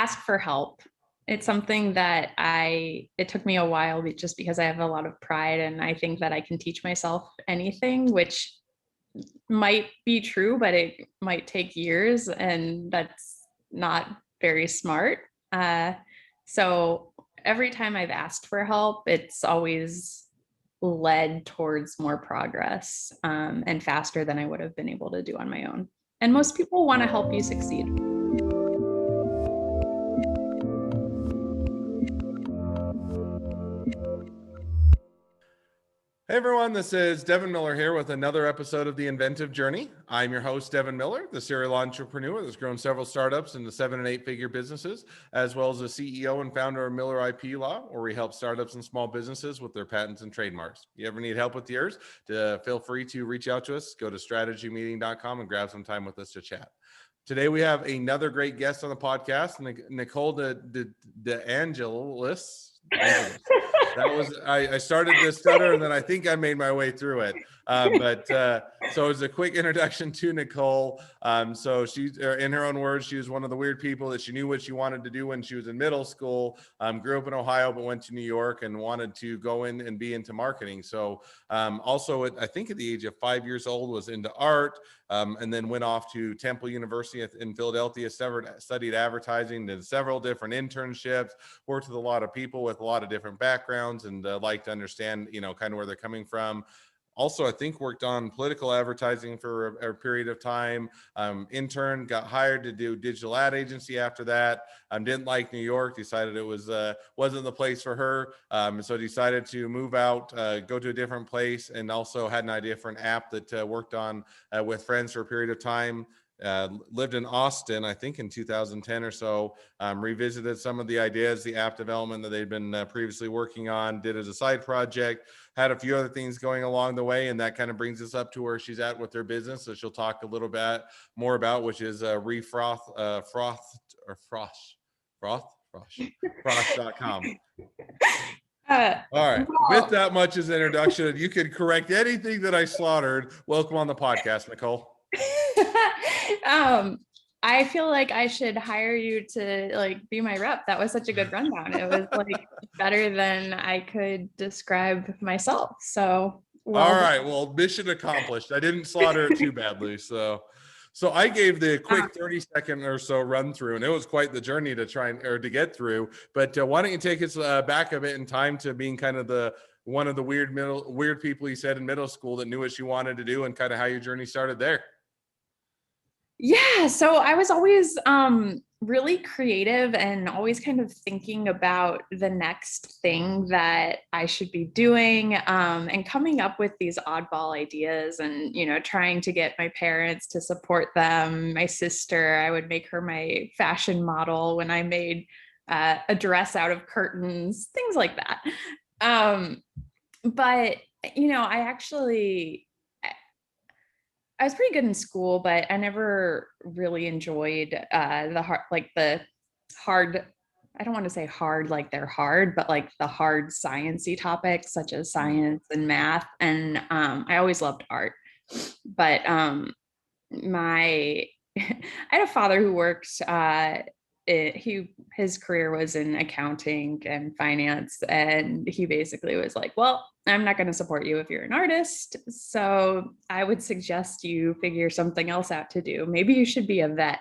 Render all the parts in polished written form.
ask for help. It's something that it took me a while just because I have a lot of pride and I think that I can teach myself anything, which might be true, but it might take years and that's not very smart. So every time I've asked for help, it's always led towards more progress and faster than I would have been able to do on my own. And most people want to help you succeed. Hey everyone, this is Devin Miller here with another episode of the Inventive Journey. I'm your host, Devin Miller, the serial entrepreneur that's grown several startups into 7- and 8-figure businesses, as well as the CEO and founder of Miller IP Law, where we help startups and small businesses with their patents and trademarks. You ever need help with yours? Feel free to reach out to us. Go to strategymeeting.com and grab some time with us to chat. Today we have another great guest on the podcast, Nicole DeAngelis. That was I started to stutter and then I think I made my way through it. So it's a quick introduction to Nicole. So she's, in her own words, she was one of the weird people that she knew what she wanted to do when she was in middle school. Grew up in Ohio, but went to New York and wanted to go in and be into marketing. So also, I think at the age of 5 years old, was into art. And then went off to Temple University in Philadelphia, studied advertising, did several different internships, worked with a lot of people with a lot of different backgrounds, and like to understand, kind of where they're coming from. Also, I think worked on political advertising for a period of time. Intern, got hired to do digital ad agency after that. Didn't like New York, decided it wasn't the place for her. So decided to move out, go to a different place, and also had an idea for an app that worked on with friends for a period of time. Lived in Austin, I think in 2010 or so, revisited some of the ideas, the app development that they'd been previously working on, did as a side project, had a few other things going along the way, and that kind of brings us up to where she's at with her business. So she'll talk a little bit more about, which is frosh.com. All right. With that much as introduction, you can correct anything that I slaughtered. Welcome on the podcast, Nicole. I feel like I should hire you to be my rep. That was such a good rundown. It was better than I could describe myself. So all right. Well, mission accomplished. I didn't slaughter it too badly. So I gave the quick 30-second or so run through, and it was quite the journey to get through. But why don't you take us back a bit in time to being kind of one of the weird people you said in middle school that knew what she wanted to do, and kind of how your journey started there. Yeah, so I was always really creative and always kind of thinking about the next thing that I should be doing, and coming up with these oddball ideas and, trying to get my parents to support them. My sister, I would make her my fashion model when I made a dress out of curtains, things like that. But, I was pretty good in school, but I never really enjoyed the hard, I don't want to say hard like they're hard, but like the hard sciencey topics such as science and math. And I always loved art. But I had a father who worked, his career was in accounting and finance, and he basically was like, well, I'm not going to support you if you're an artist, so I would suggest you figure something else out to do. Maybe you should be a vet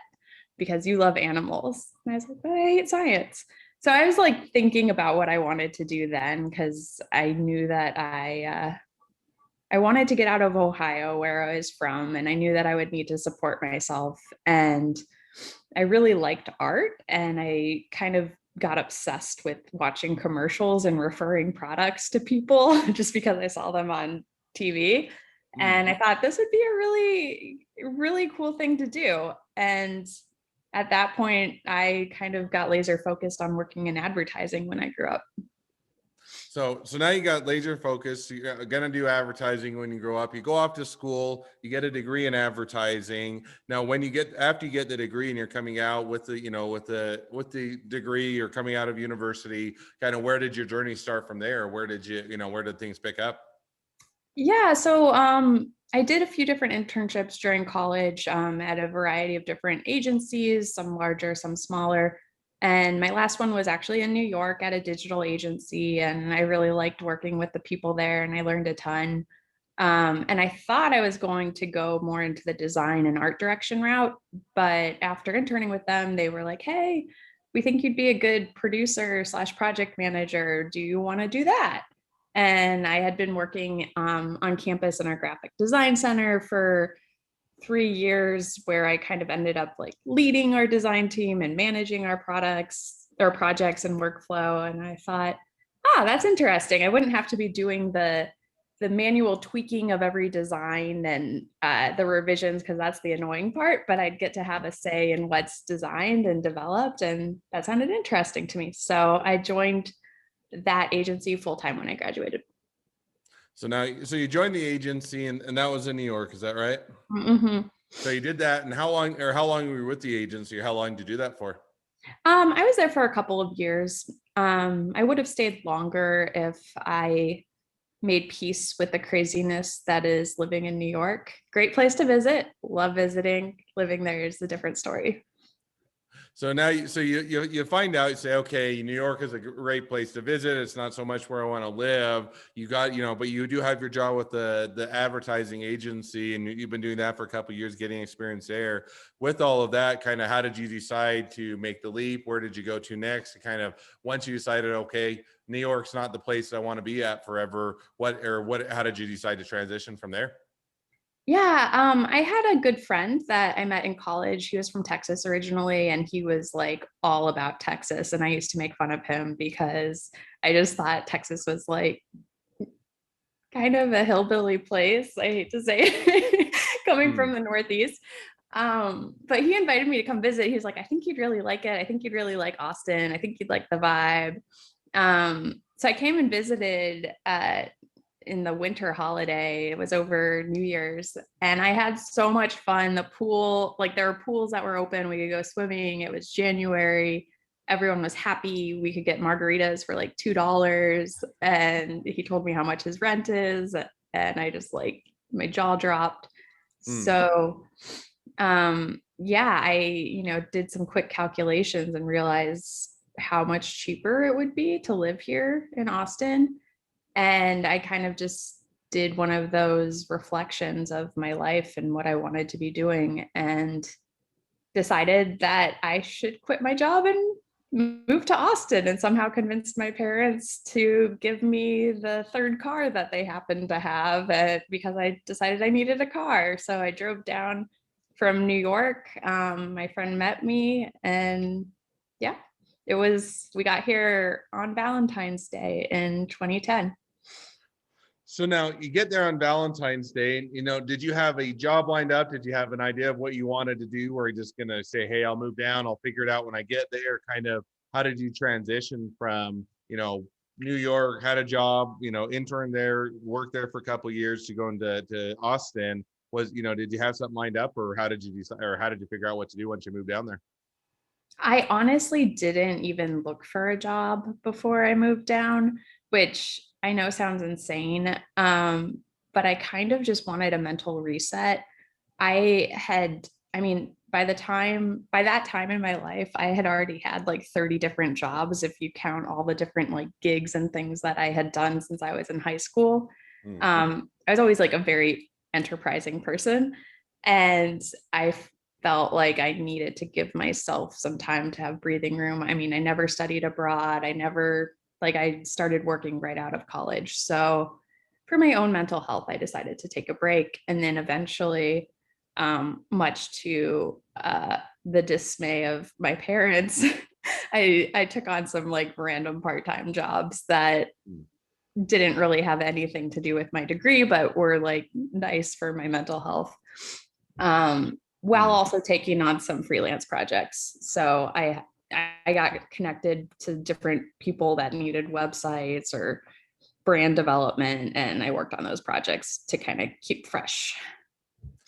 because you love animals. And I was like, but I hate science. So I was thinking about what I wanted to do then, because I knew that I wanted to get out of Ohio, where I was from, and I knew that I would need to support myself. And I really liked art, and I kind of got obsessed with watching commercials and referring products to people just because I saw them on TV. And I thought this would be a really, really cool thing to do. And at that point, I kind of got laser focused on working in advertising when I grew up. So now you got laser focused. You're going to do advertising when you grow up. You go off to school, you get a degree in advertising. Now, after you get the degree and you're coming out with the degree, you're coming out of university, kind of where did your journey start from there? Where did things pick up? Yeah. So, I did a few different internships during college, at a variety of different agencies, some larger, some smaller. And my last one was actually in New York at a digital agency. And I really liked working with the people there and I learned a ton. And I thought I was going to go more into the design and art direction route. But after interning with them, they were like, hey, we think you'd be a good producer slash project manager. Do you want to do that? And I had been working on campus in our graphic design center for 3 years, where I kind of ended up like leading our design team and managing our products or projects and workflow. And I thought, that's interesting. I wouldn't have to be doing the manual tweaking of every design and the revisions, because that's the annoying part, but I'd get to have a say in what's designed and developed. And that sounded interesting to me. So I joined that agency full-time when I graduated. So so you joined the agency and that was in New York, is that right? Mm-hmm. So you did that, and how long were you with the agency, or how long did you do that for? I was there for a couple of years. I would have stayed longer if I made peace with the craziness that is living in New York. Great place to visit. Love visiting. Living there is a different story. So now, you find out, you say, okay, New York is a great place to visit. It's not so much where I want to live. You got, but you do have your job with the advertising agency, and you've been doing that for a couple of years, getting experience there. With all of that, kind of, how did you decide to make the leap? Where did you go to next? Kind of, once you decided, okay, New York's not the place I want to be at forever. How did you decide to transition from there? Yeah, I had a good friend that I met in college. He was from Texas originally, and he was like all about Texas. And I used to make fun of him because I just thought Texas was like kind of a hillbilly place. I hate to say it, coming from the Northeast. But he invited me to come visit. He was like, I think you'd really like it. I think you'd really like Austin. I think you'd like the vibe. So I came and visited in the winter holiday. It was over New Year's, and I had so much fun. The pool, like there were pools that were open. We could go swimming. It was January. Everyone was happy. We could get margaritas for like $2. And he told me how much his rent is. And I just like, my jaw dropped. So, yeah, I, did some quick calculations and realized how much cheaper it would be to live here in Austin. And I kind of just did one of those reflections of my life and what I wanted to be doing, and decided that I should quit my job and move to Austin, and somehow convinced my parents to give me the third car that they happened to have because I decided I needed a car. So I drove down from New York. My friend met me, and yeah, we got here on Valentine's Day in 2010. So now you get there on Valentine's Day, did you have a job lined up? Did you have an idea of what you wanted to do? Or are you just going to say, hey, I'll move down, I'll figure it out when I get there? Kind of, how did you transition from, New York, had a job, intern there, worked there for a couple of years, to going to Austin? Did you have something lined up, or how did you decide, or how did you figure out what to do once you moved down there? I honestly didn't even look for a job before I moved down, which I know sounds insane. But I kind of just wanted a mental reset. I mean, by that time in my life, I had already had like 30 different jobs, if you count all the different like gigs and things that I had done since I was in high school. I was always like a very enterprising person. And I felt like I needed to give myself some time to have breathing room. I mean, I never studied abroad. I started working right out of college. So for my own mental health, I decided to take a break. And then eventually, much to the dismay of my parents, I took on some like random part-time jobs that didn't really have anything to do with my degree, but were like nice for my mental health. While also taking on some freelance projects. So I got connected to different people that needed websites or brand development, and I worked on those projects to kind of keep fresh.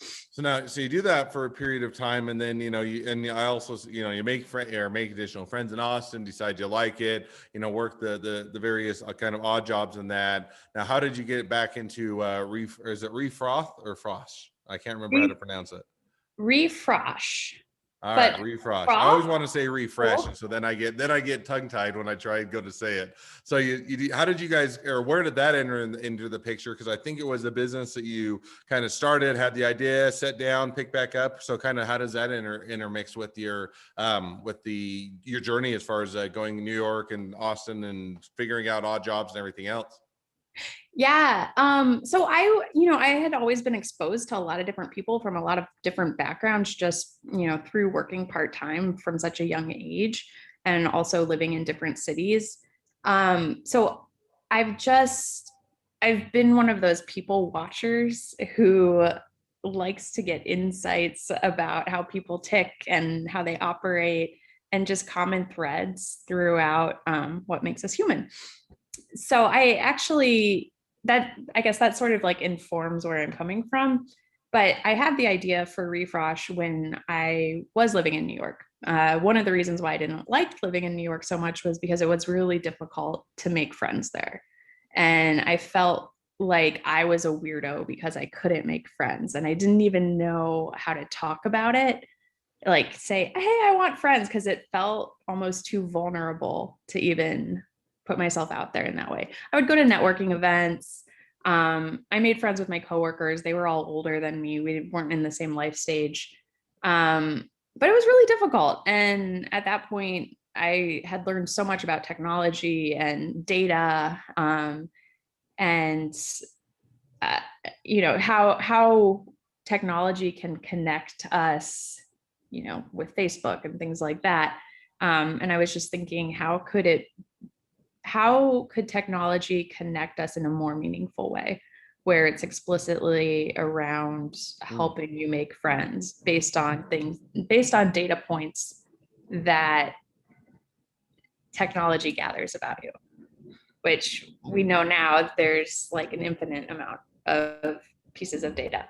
So you do that for a period of time, and then I also you make additional friends in Austin, decide you like it, work the various kind of odd jobs in that. Now, how did you get it back into is it Refroth or Frosh? I can't remember how to pronounce it. Refresh. All But right, refresh. I always froth, want to say refresh, and so then I get tongue tied when I try and go to say it. So how did you guys, or where did that enter into the picture? Because I think it was a business that you kind of started, had the idea, set down, pick back up. So kind of how does that intermix with your your journey as far as going to New York and Austin and figuring out odd jobs and everything else? yeah. So I had always been exposed to a lot of different people from a lot of different backgrounds, just, through working part-time from such a young age and also living in different cities. So I've just, I've been one of those people watchers who likes to get insights about how people tick and how they operate and just common threads throughout what makes us human. So I guess that sort of like informs where I'm coming from. But I had the idea for Refresh when I was living in New York. One of the reasons why I didn't like living in New York so much was because it was really difficult to make friends there. And I felt like I was a weirdo because I couldn't make friends and I didn't even know how to talk about it. Like say, hey, I want friends, because it felt almost too vulnerable to even put myself out there in that way. I would go to networking events. I made friends with my coworkers. They were all older than me. We weren't in the same life stage. But it was really difficult. And at that point, I had learned so much about technology and data, and uh, how technology can connect us, with Facebook and things like that. And I was just thinking, how could technology connect us in a more meaningful way, where it's explicitly around helping you make friends based on data points that technology gathers about you, which we know now there's like an infinite amount of pieces of data.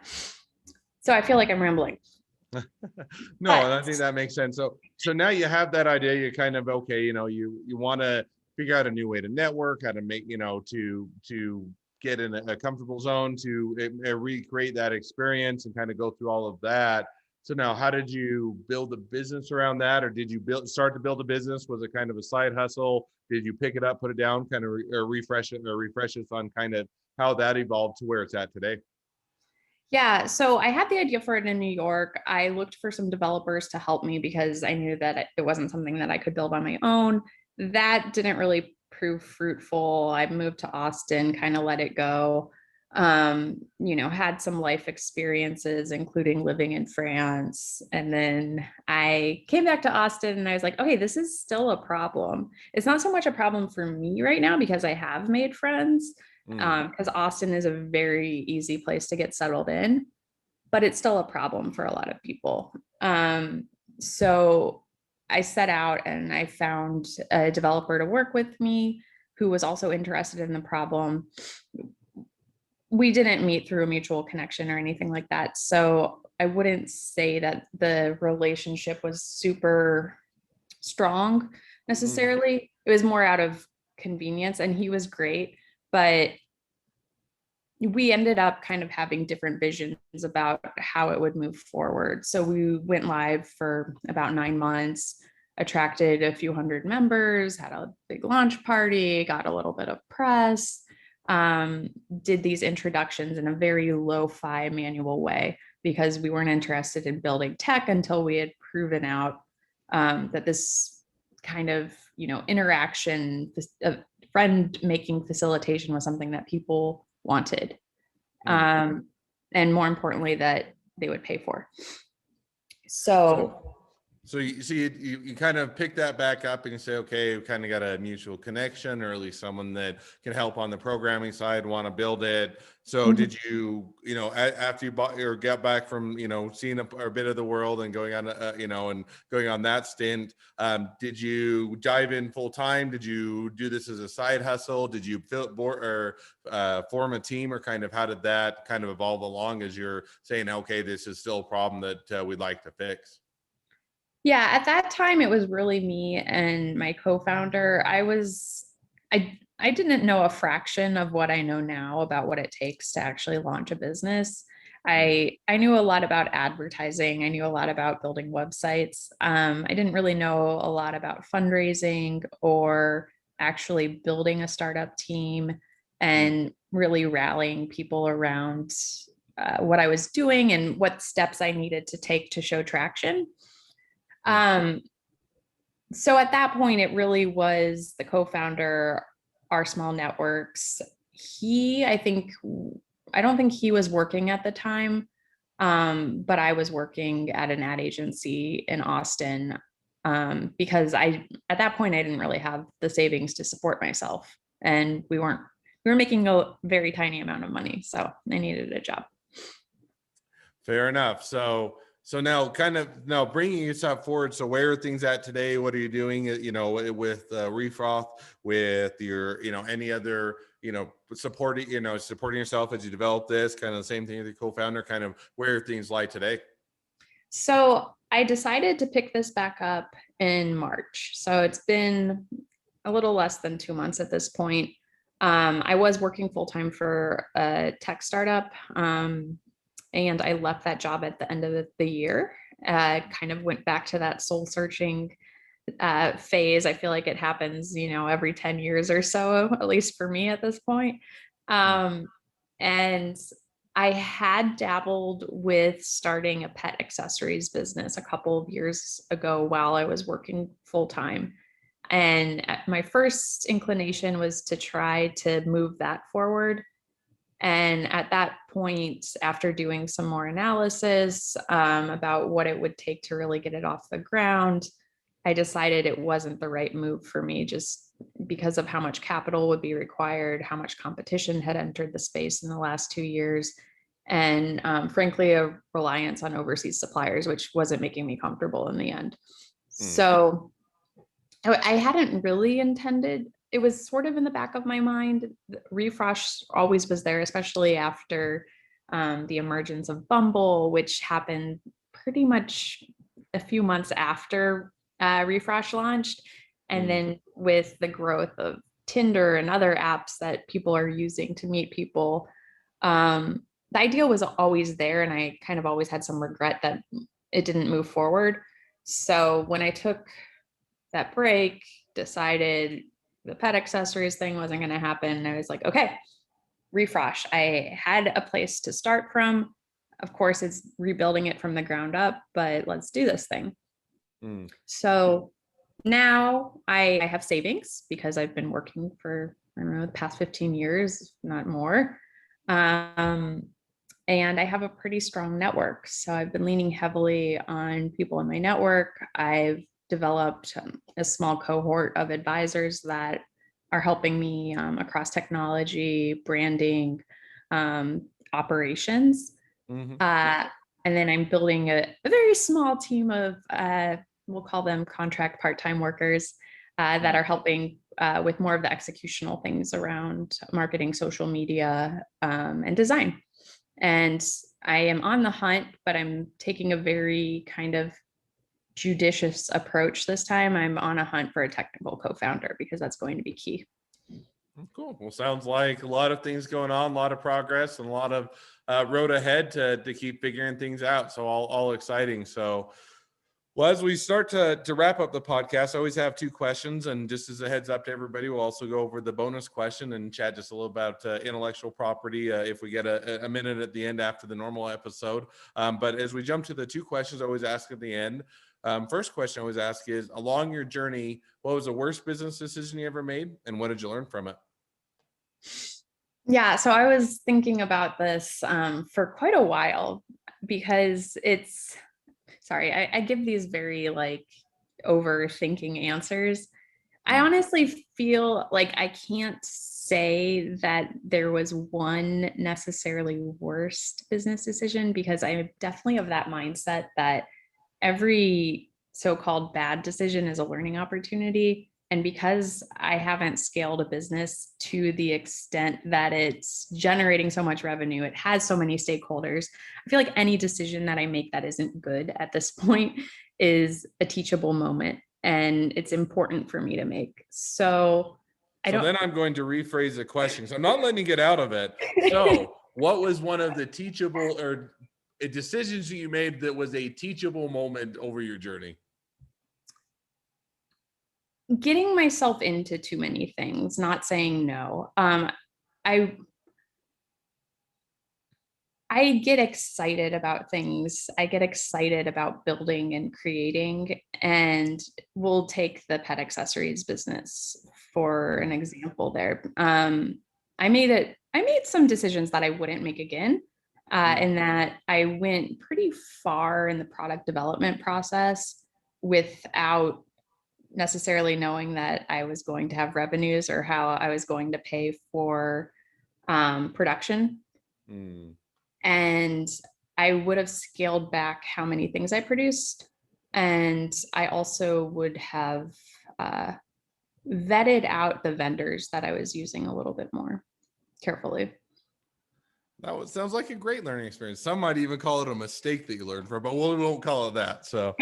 So I feel like I'm rambling. No, and I think that makes sense. So now you have that idea. You're kind of okay. You want to figure out a new way to network, how to make to get in a comfortable zone to recreate that experience and kind of go through all of that. So now, how did you build a business around that, or did you start to build a business? Was it kind of a side hustle? Did you pick it up, put it down, kind of refresh it on kind of how that evolved to where it's at today? Yeah, so I had the idea for it in New York. I looked for some developers to help me because I knew that it wasn't something that I could build on my own. That didn't really prove fruitful. I moved to Austin, kind of let it go. Had some life experiences, including living in France. And then I came back to Austin and I was like, okay, this is still a problem. It's not so much a problem for me right now because I have made friends, because Austin is a very easy place to get settled in, but it's still a problem for a lot of people. So I set out and I found a developer to work with me who was also interested in the problem. We didn't meet through a mutual connection or anything like that. So I wouldn't say that the relationship was super strong necessarily. It was more out of convenience, and he was great, but we ended up kind of having different visions about how it would move forward. So we went live for about 9 months, attracted a few hundred members, had a big launch party, got a little bit of press, did these introductions in a very lo-fi manual way because we weren't interested in building tech until we had proven out that this kind of interaction, friend making facilitation was something that people wanted, and more importantly that they would pay for. So you kind of pick that back up and you say, okay, we kind of got a mutual connection, or at least someone that can help on the programming side, want to build it. So did you, after you bought or got back from, seeing a bit of the world and going on, and going on that stint, did you dive in full time? Did you do this as a side hustle? Did you form a team, or kind of how did that kind of evolve along as you're saying, okay, this is still a problem that we'd like to fix? Yeah, at that time it was really me and my co-founder. I didn't know a fraction of what I know now about what it takes to actually launch a business. I knew a lot about advertising. I knew a lot about building websites. I didn't really know a lot about fundraising or actually building a startup team and really rallying people around what I was doing and what steps I needed to take to show traction. So at that point, it really was the co-founder, our small networks. I don't think he was working at the time, but I was working at an ad agency in Austin because at that point, I didn't really have the savings to support myself, and we were making a very tiny amount of money, so I needed a job. Fair enough. So now bringing yourself forward. So where are things at today? What are you doing, with Refroth, with your, any other, supporting yourself as you develop this, kind of the same thing with your co-founder, kind of where things lie today? So I decided to pick this back up in March. So it's been a little less than 2 months at this point. I was working full-time for a tech startup. And I left that job at the end of the year, kind of went back to that soul searching phase. I feel like it happens, every 10 years or so, at least for me at this point. And I had dabbled with starting a pet accessories business a couple of years ago while I was working full time. And my first inclination was to try to move that forward. And at that point, after doing some more analysis about what it would take to really get it off the ground, I decided it wasn't the right move for me just because of how much capital would be required, how much competition had entered the space in the last 2 years, and frankly, a reliance on overseas suppliers, which wasn't making me comfortable in the end. So I hadn't really intended. It was sort of in the back of my mind. Refresh always was there, especially after the emergence of Bumble, which happened pretty much a few months after Refresh launched. And then with the growth of Tinder and other apps that people are using to meet people, the idea was always there. And I kind of always had some regret that it didn't move forward. So when I took that break, decided the pet accessories thing wasn't going to happen. I was like, okay, Refresh. I had a place to start from. Of course, it's rebuilding it from the ground up, but let's do this thing. So now I have savings because I've been working for, I don't know, the past 15 years, if not more. And I have a pretty strong network. So I've been leaning heavily on people in my network. I've developed a small cohort of advisors that are helping me across technology, branding, operations. And then I'm building a very small team of, we'll call them contract part-time workers that are helping with more of the executional things around marketing, social media, and design. And I am on the hunt, but I'm taking a very kind of judicious approach this time. I'm on a hunt for a technical co-founder because that's going to be key. Cool. Well, sounds like a lot of things going on, a lot of progress, and a lot of road ahead to keep figuring things out. So all exciting. So, well, as we start to wrap up the podcast, I always have 2 questions. And just as a heads up to everybody, we'll also go over the bonus question and chat just a little about intellectual property if we get a minute at the end after the normal episode. But as we jump to the 2 questions I always ask at the end, first question I always ask is, along your journey, what was the worst business decision you ever made? And what did you learn from it? Yeah, so I was thinking about this for quite a while because I give these very overthinking answers. I honestly feel like I can't say that there was one necessarily worst business decision because I'm definitely of that mindset that every so-called bad decision is a learning opportunity. And because I haven't scaled a business to the extent that it's generating so much revenue, it has so many stakeholders, I feel like any decision that I make that isn't good at this point is a teachable moment. And it's important for me to make. So then I'm going to rephrase the question. So I'm not letting you get out of it. So what was one of the teachable or decisions you made that was a teachable moment over your journey? Getting myself into too many things, not saying no. I get excited about things. I get excited about building and creating, and we'll take the pet accessories business for an example there. I made some decisions that I wouldn't make again, in that I went pretty far in the product development process without necessarily knowing that I was going to have revenues or how I was going to pay for production. Mm. And I would have scaled back how many things I produced. And I also would have vetted out the vendors that I was using a little bit more carefully. Sounds like a great learning experience. Some might even call it a mistake that you learned from, but we won't call it that. So,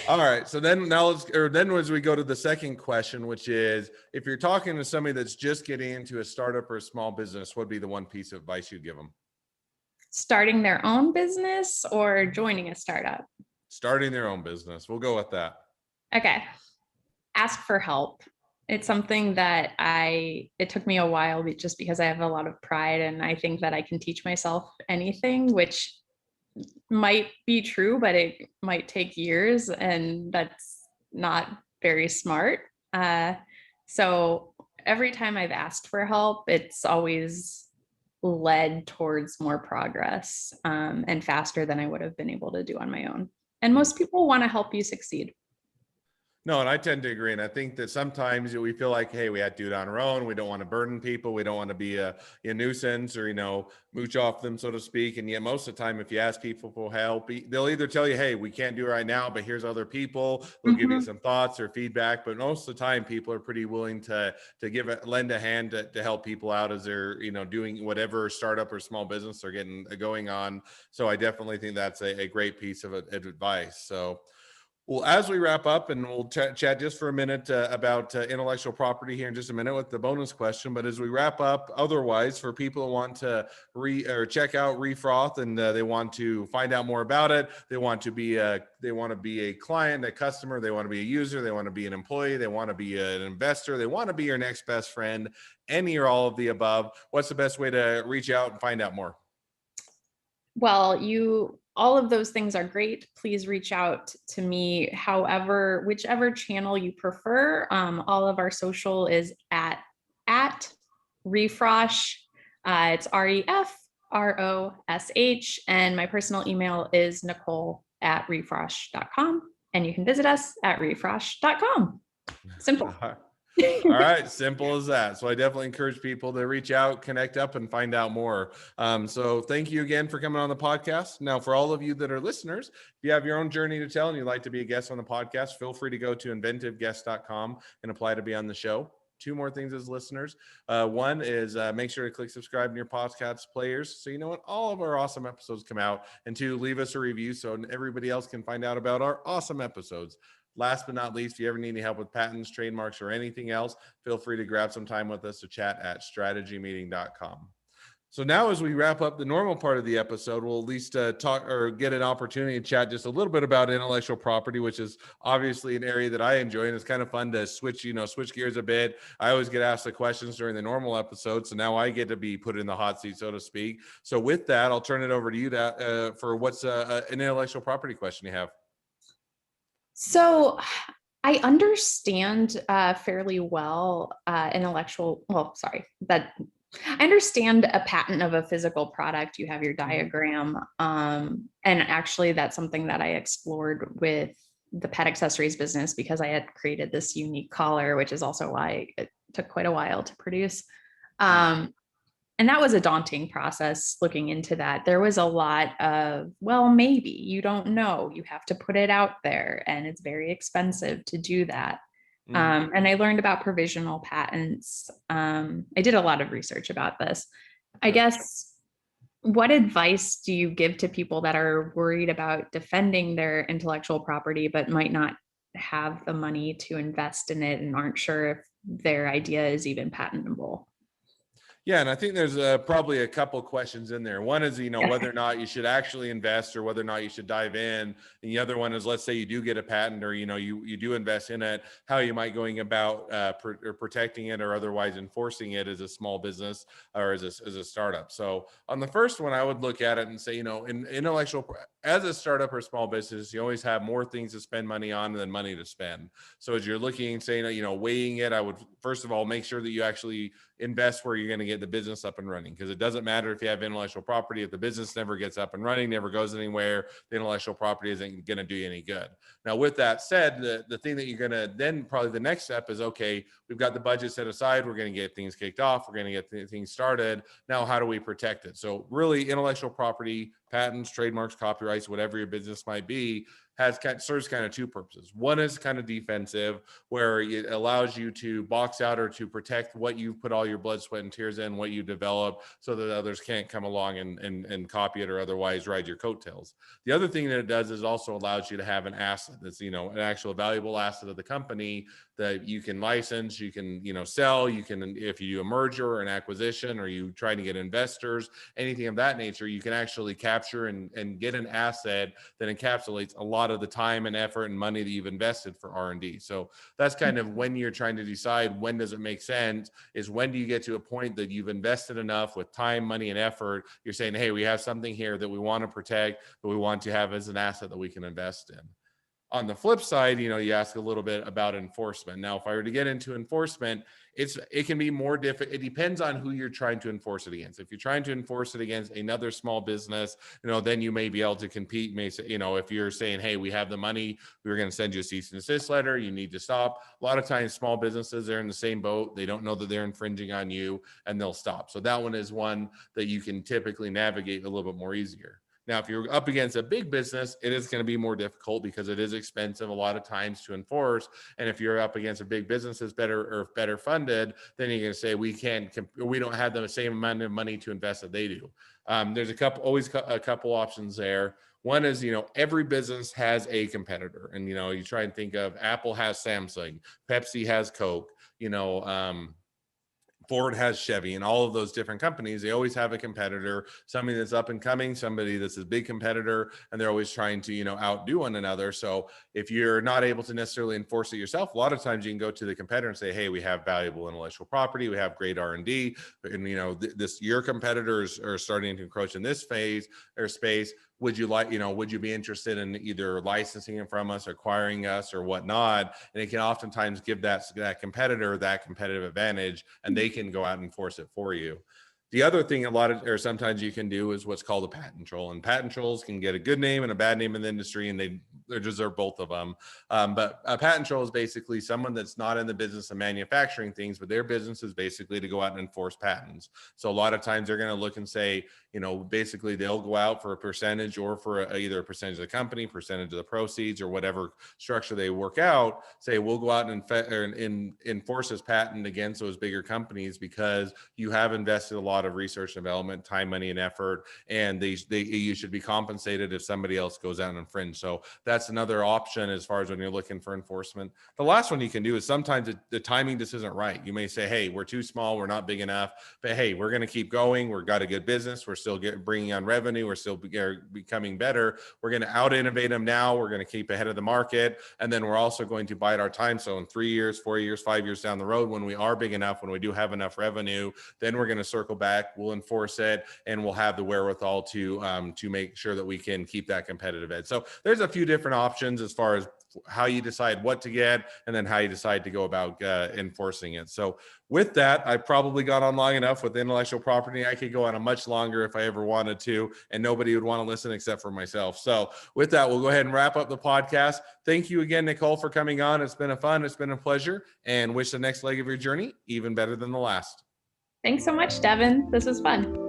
all right. So then as we go to the second question, which is, if you're talking to somebody that's just getting into a startup or a small business, what would be the one piece of advice you'd give them? Starting their own business or joining a startup? Starting their own business. We'll go with that. Okay. Ask for help. It's something that it took me a while just because I have a lot of pride and I think that I can teach myself anything, which might be true, but it might take years, and that's not very smart. So every time I've asked for help, it's always led towards more progress, and faster than I would have been able to do on my own. And most people want to help you succeed. No, and I tend to agree. And I think that sometimes we feel like, hey, we had to do it on our own. We don't want to burden people. We don't want to be a nuisance or, mooch off them, so to speak. And yet most of the time, if you ask people for help, they'll either tell you, hey, we can't do it right now, but here's other people. They'll give you some thoughts or feedback. But most of the time, people are pretty willing to lend a hand to help people out as they're, doing whatever startup or small business they're getting going on. So I definitely think that's a great piece of advice. So, well, as we wrap up, and we'll chat just for a minute about intellectual property here in just a minute with the bonus question. But as we wrap up, otherwise, for people who want to check out Refroth and they want to find out more about it, they want to be a client, a customer, they want to be a user, they want to be an employee, they want to be an investor, they want to be your next best friend, any or all of the above. What's the best way to reach out and find out more? Well, all of those things are great. Please reach out to me, whichever channel you prefer. All of our social is at Refrosh. It's REFROSH. And my personal email is Nicole@refrosh.com. And you can visit us at refrosh.com. Simple. All right, simple as that. So I definitely encourage people to reach out, connect up, and find out more. So thank you again for coming on the podcast. Now, for all of you that are listeners, if you have your own journey to tell and you'd like to be a guest on the podcast, feel free to go to inventiveguest.com and apply to be on the show. 2 more things as listeners. One is make sure to click subscribe in your podcast players so you know when all of our awesome episodes come out. And 2, leave us a review so everybody else can find out about our awesome episodes. Last but not least, if you ever need any help with patents, trademarks, or anything else, feel free to grab some time with us to chat at strategymeeting.com. So now as we wrap up the normal part of the episode, we'll at least talk or get an opportunity to chat just a little bit about intellectual property, which is obviously an area that I enjoy. And it's kind of fun to switch gears a bit. I always get asked the questions during the normal episode. So now I get to be put in the hot seat, so to speak. So with that, I'll turn it over to you for what's an intellectual property question you have. So I understand fairly well I understand a patent of a physical product. You have your diagram. And actually that's something that I explored with the pet accessories business because I had created this unique collar, which is also why it took quite a while to produce. And that was a daunting process looking into that. There was a lot of, well, maybe you don't know, you have to put it out there and it's very expensive to do that. And I learned about provisional patents. I did a lot of research about this. I guess, what advice do you give to people that are worried about defending their intellectual property, but might not have the money to invest in it and aren't sure if their idea is even patentable? Yeah, and I think there's probably a couple questions in there. One is, whether or not you should actually invest or whether or not you should dive in. And the other one is, let's say you do get a patent or, you do invest in it, how you might going about protecting it or otherwise enforcing it as a small business or as a startup. So on the first one, I would look at it and say, as a startup or small business, you always have more things to spend money on than money to spend. So as you're looking and saying, weighing it, I would first of all make sure that you actually invest where you're going to get the business up and running, because it doesn't matter if you have intellectual property. If the business never gets up and running, never goes anywhere, the intellectual property isn't going to do you any good. Now, with that said, the thing that you're going to then probably the next step is, okay, we've got the budget set aside. We're going to get things kicked off. We're going to get things started. Now, how do we protect it? So really, intellectual property, patents, trademarks, copyrights, whatever your business might be, serves kind of two purposes. One is kind of defensive, where it allows you to box out or to protect what you've put all your blood, sweat, and tears in, what you develop, so that others can't come along and copy it or otherwise ride your coattails. The other thing that it does is also allows you to have an asset that's, an actual valuable asset of the company that you can license, you can, sell, you can, if you do a merger or an acquisition, or you try to get investors, anything of that nature, you can actually capture and get an asset that encapsulates a lot of the time and effort and money that you've invested for R&D. So that's kind of when you're trying to decide when does it make sense, is when do you get to a point that you've invested enough with time, money, and effort. You're saying, hey, we have something here that we want to protect, that we want to have as an asset that we can invest in. On the flip side, you ask a little bit about enforcement. Now, if I were to get into enforcement, it can be more difficult. It depends on who you're trying to enforce it against. If you're trying to enforce it against another small business, then you may be able to compete. You may say, if you're saying, hey, we have the money, we were going to send you a cease and desist letter, you need to stop. A lot of times, small businesses, they're in the same boat. They don't know that they're infringing on you, and they'll stop. So that one is one that you can typically navigate a little bit more easier. Now, if you're up against a big business, it is going to be more difficult because it is expensive a lot of times to enforce. And if you're up against a big business that's better funded, then you're going to say we don't have the same amount of money to invest that they do. There's always a couple options there. One is, every business has a competitor, and you try and think of Apple has Samsung, Pepsi has Coke, Ford has Chevy, and all of those different companies, they always have a competitor, somebody that's up and coming, somebody that's a big competitor, and they're always trying to, outdo one another. So if you're not able to necessarily enforce it yourself, a lot of times you can go to the competitor and say, hey, we have valuable intellectual property, we have great R&D, and your competitors are starting to encroach in this phase or space. Would you be interested in either licensing it from us, acquiring us, or whatnot? And it can oftentimes give that competitor that competitive advantage, and they can go out and enforce it for you. The other thing sometimes you can do is what's called a patent troll, and patent trolls can get a good name and a bad name in the industry, and they deserve both of them. But a patent troll is basically someone that's not in the business of manufacturing things, but their business is basically to go out and enforce patents. So a lot of times they're going to look and say, basically they'll go out for a percentage, or for either a percentage of the company, percentage of the proceeds, or whatever structure they work out, say, we'll go out and enforce this patent against those bigger companies because you have invested a lot of research and development, time, money, and effort, and you should be compensated if somebody else goes out and infringe. So that's another option as far as when you're looking for enforcement. The last one you can do is sometimes the timing just isn't right. You may say, hey, we're too small, we're not big enough, but hey, we're going to keep going. We've got a good business. We're still bringing on revenue. We're still becoming better. We're going to out innovate them now. We're going to keep ahead of the market. And then we're also going to bide our time. So in 3 years, 4 years, 5 years down the road, when we are big enough, when we do have enough revenue, then we're going to circle back, we'll enforce it, and we'll have the wherewithal to make sure that we can keep that competitive edge. So there's a few different options as far as how you decide what to get, and then how you decide to go about enforcing it. So with that, I've probably gone on long enough with intellectual property. I could go on a much longer if I ever wanted to, and nobody would want to listen except for myself. So with that, we'll go ahead and wrap up the podcast. Thank you again, Nicole, for coming on. It's been it's been a pleasure, and wish the next leg of your journey even better than the last. Thanks so much, Devin. This was fun.